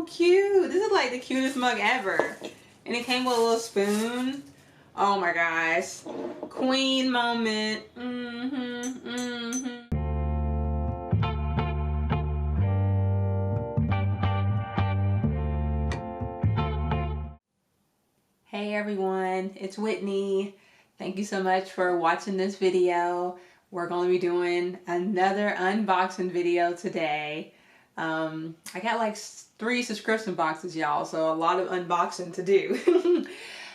cute. This is like the cutest mug ever. And it came with a little spoon. Oh my gosh. Queen moment. Hey everyone, it's Whitney. Thank you so much for watching this video. We're going to be doing another unboxing video today. I got like 3 subscription boxes, y'all, so a lot of unboxing to do.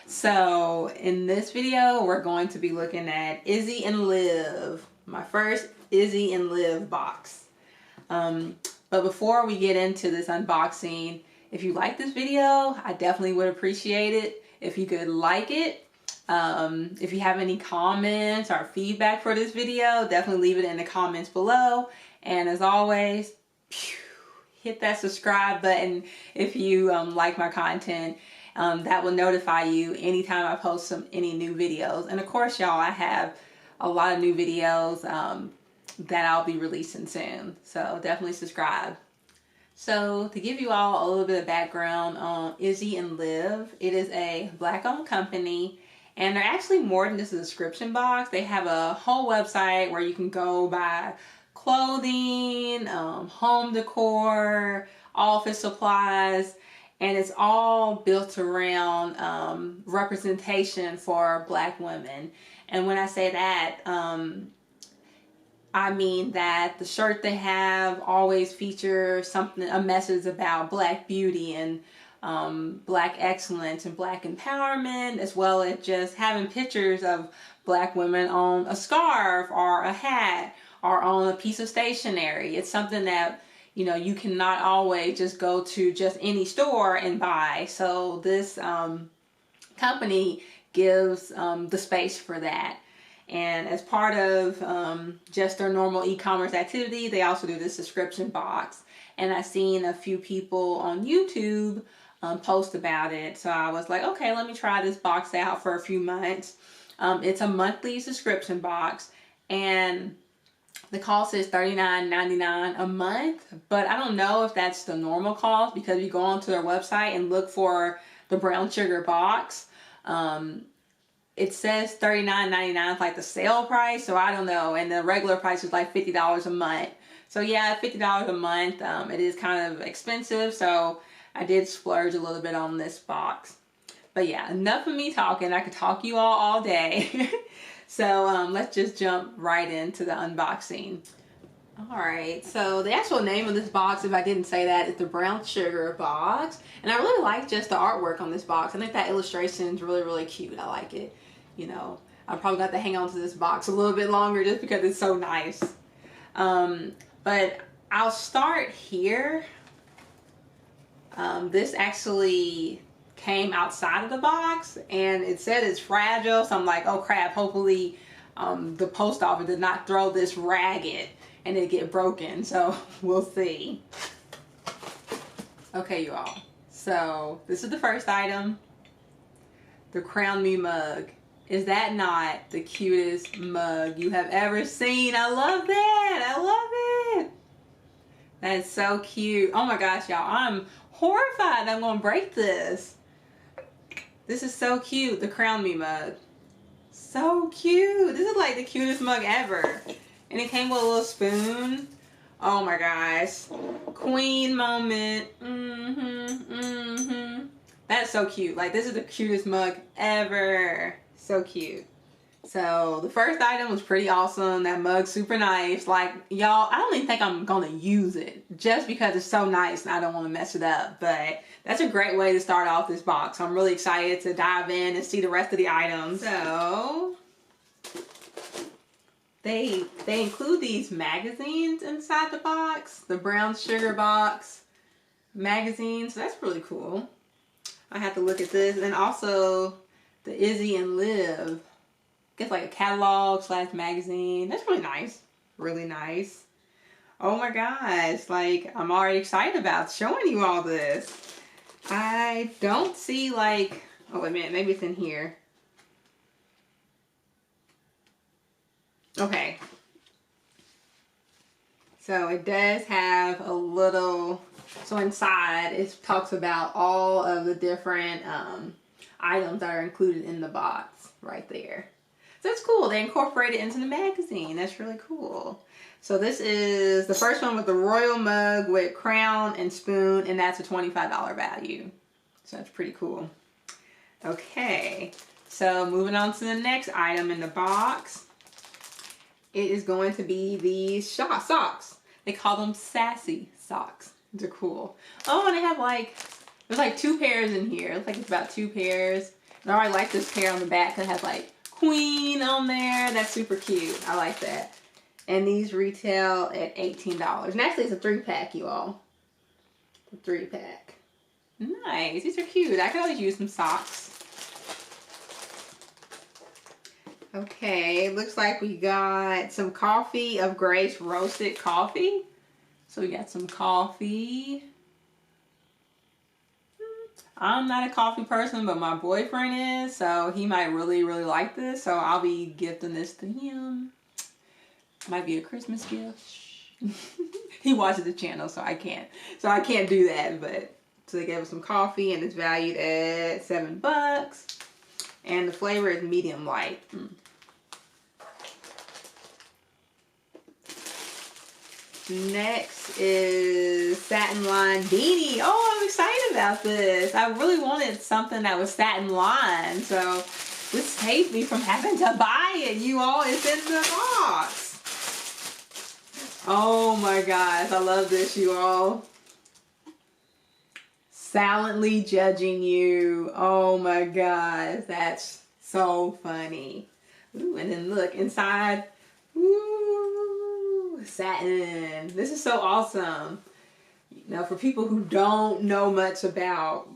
So in this video, we're going to be looking at Izzy and Liv, my first Izzy and Liv box. But before we get into this unboxing, if you like this video, I definitely would appreciate it if you could like it. If you have any comments or feedback for this video, definitely leave it in the comments below. And as always, hit that subscribe button if you like my content. That will notify you anytime I post any new videos. And of course, y'all, I have a lot of new videos that I'll be releasing soon. So definitely subscribe. So to give you all a little bit of background on Izzy and Liv, it is a Black-owned company, and they're actually more than just a subscription box. They have a whole website where you can go buy clothing, home decor, office supplies, and it's all built around representation for Black women. And when I say that, I mean that the shirt they have always features a message about Black beauty and Black excellence and Black empowerment, as well as just having pictures of Black women on a scarf or a hat or on a piece of stationery. It's something that, you know, you cannot always just go to just any store and buy. So this company gives the space for that. And as part of just their normal e-commerce activity, they also do this subscription box. And I've seen a few people on YouTube post about it. So I was like, okay, let me try this box out for a few months. It's a monthly subscription box, and the cost is $39.99 a month. But I don't know if that's the normal cost, because you go onto their website and look for the brown sugar box. It says $39.99 like the sale price, so I don't know. And the regular price is like $50 a month. So yeah, $50 a month. It is kind of expensive, so I did splurge a little bit on this box. But yeah, enough of me talking. I could talk you all day. So let's just jump right into the unboxing. Alright, so the actual name of this box, if I didn't say that, is the Brown Sugar box. And I really like just the artwork on this box. I think that illustration is really, really cute. I like it. You know, I probably got to hang on to this box a little bit longer just because it's so nice. But I'll start here. This actually came outside of the box, and it said it's fragile. So I'm like, oh crap, hopefully the post office did not throw this ragged and it get broken. So we'll see. Okay, you all. So this is the first item. The Crown Me mug. Is that not the cutest mug you have ever seen? I love that. I love it. That's so cute. Oh my gosh, y'all. I'm horrified I'm going to break this. This is so cute. The Crown Me mug. So cute. This is like the cutest mug ever. And it came with a little spoon. Oh my gosh. Queen moment. That's so cute. Like, this is the cutest mug ever. So cute. So the first item was pretty awesome. That mug's super nice. Like, y'all, I don't even think I'm gonna use it just because it's so nice and I don't want to mess it up. But that's a great way to start off this box. So I'm really excited to dive in and see the rest of the items. So they include these magazines inside the box. The Brown Sugar box magazine. So that's really cool. I have to look at this. And also the Izzy and Liv. It's like a catalog / magazine. That's really nice. Really nice. Oh my gosh. Like, I'm already excited about showing you all this. I don't see like... Oh, wait a minute. Maybe it's in here. Okay. So it does have a little So inside it talks about all of the different items that are included in the box right there. So that's cool. They incorporate it into the magazine. That's really cool. So this is the first one with the royal mug with crown and spoon, and that's a $25 value. So that's pretty cool. Okay, so moving on to the next item in the box. It is going to be these socks. They call them Sassy Socks. They're cool. Oh, and they have like, there's like 2 pairs in here. It looks like it's about 2 pairs. And I already like this pair on the back because it has like Queen on there. That's super cute. I like that. And these retail at $18. And actually it's a 3-pack, you all. A 3-pack. Nice. These are cute. I could always use some socks. Okay, looks like we got some Coffee of Grace roasted coffee. So we got some coffee. I'm not a coffee person, but my boyfriend is, so he might really, really like this. So I'll be gifting this to him. Might be a Christmas gift. He watches the channel, so I can't do that. But so they gave us some coffee, and it's valued at $7. And the flavor is medium light. Next is Satin Line Beanie. Oh, I'm excited about this. I really wanted something that was satin line, so this saved me from having to buy it. You all, it's in the box. Oh my gosh, I love this, you all. Silently judging you. Oh my gosh, that's so funny. Ooh, and then look inside. Ooh, satin. This is so awesome. You know, for people who don't know much about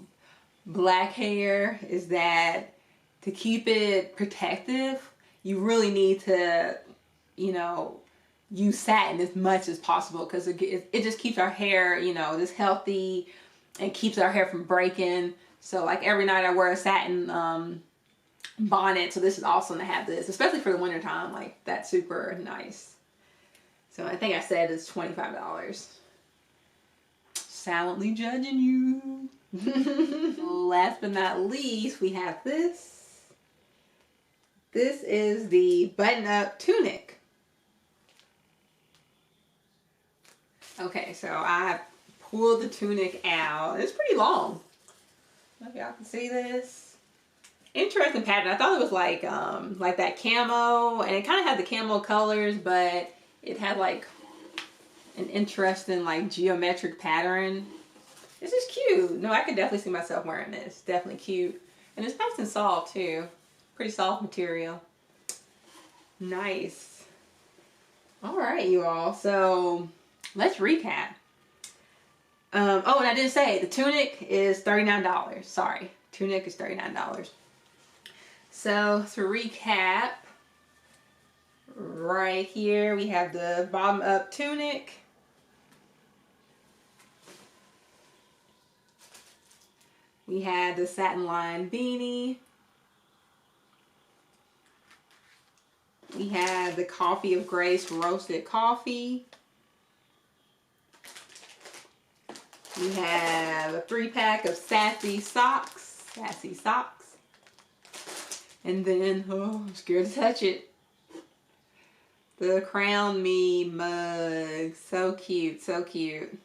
black hair, is that to keep it protective, you really need to, you know, use satin as much as possible, because it just keeps our hair, you know, just healthy and keeps our hair from breaking. So like every night I wear a satin bonnet, so this is awesome to have this, especially for the winter time. Like, that's super nice. So I think I said it's $25. Silently judging you. Last but not least, we have this. This is the button-up tunic. Okay, so I pulled the tunic out. It's pretty long. I don't know if y'all can see this. Interesting pattern. I thought it was like that camo, and it kind of had the camo colors, but it had like an interesting like geometric pattern. This is cute. No, I could definitely see myself wearing this. Definitely cute. And it's nice and soft too. Pretty soft material. Nice. All right, you all. So let's recap. Oh, and I didn't say the tunic is $39. Sorry, tunic is $39. So to recap, right here we have the bottom up tunic. We had the satin line beanie. We had the Coffee of Grace roasted coffee. We have a 3-pack of Sassy Socks. Sassy Socks. And then, oh, I'm scared to touch it. The Crown Me mug. So cute, so cute.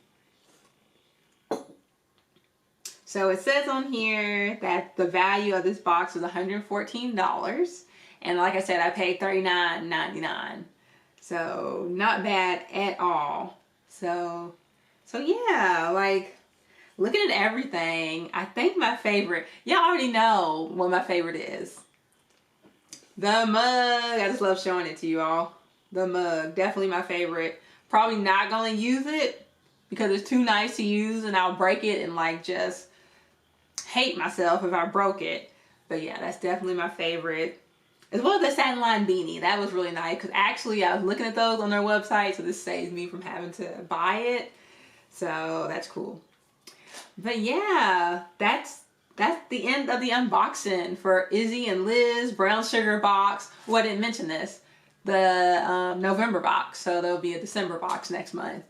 So it says on here that the value of this box was $114. And like I said, I paid $39.99. So not bad at all. So yeah, like looking at everything, I think my favorite, y'all already know what my favorite is. The mug. I just love showing it to you all. The mug, definitely my favorite. Probably not gonna use it because it's too nice to use, and I'll break it and like just hate myself if I broke it. But yeah, that's definitely my favorite. As well as the satin line beanie. That was really nice because actually I was looking at those on their website, so this saves me from having to buy it. So that's cool. But yeah, that's the end of the unboxing for Izzy and Liz brown sugar box. Well, I didn't mention this. The November box. So there'll be a December box next month.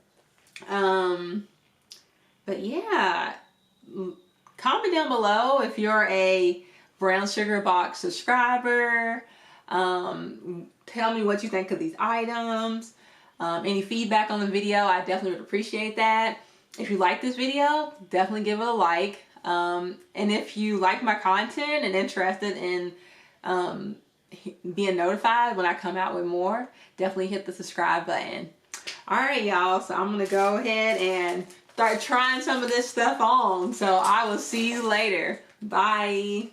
But But yeah, comment down below if you're a Brown Sugar Box subscriber. Tell me what you think of these items. Any feedback on the video, I definitely would appreciate that. If you like this video, definitely give it a like. And if you like my content and interested in being notified when I come out with more, definitely hit the subscribe button. Alright y'all, so I'm going to go ahead and start trying some of this stuff on. So I will see you later. Bye.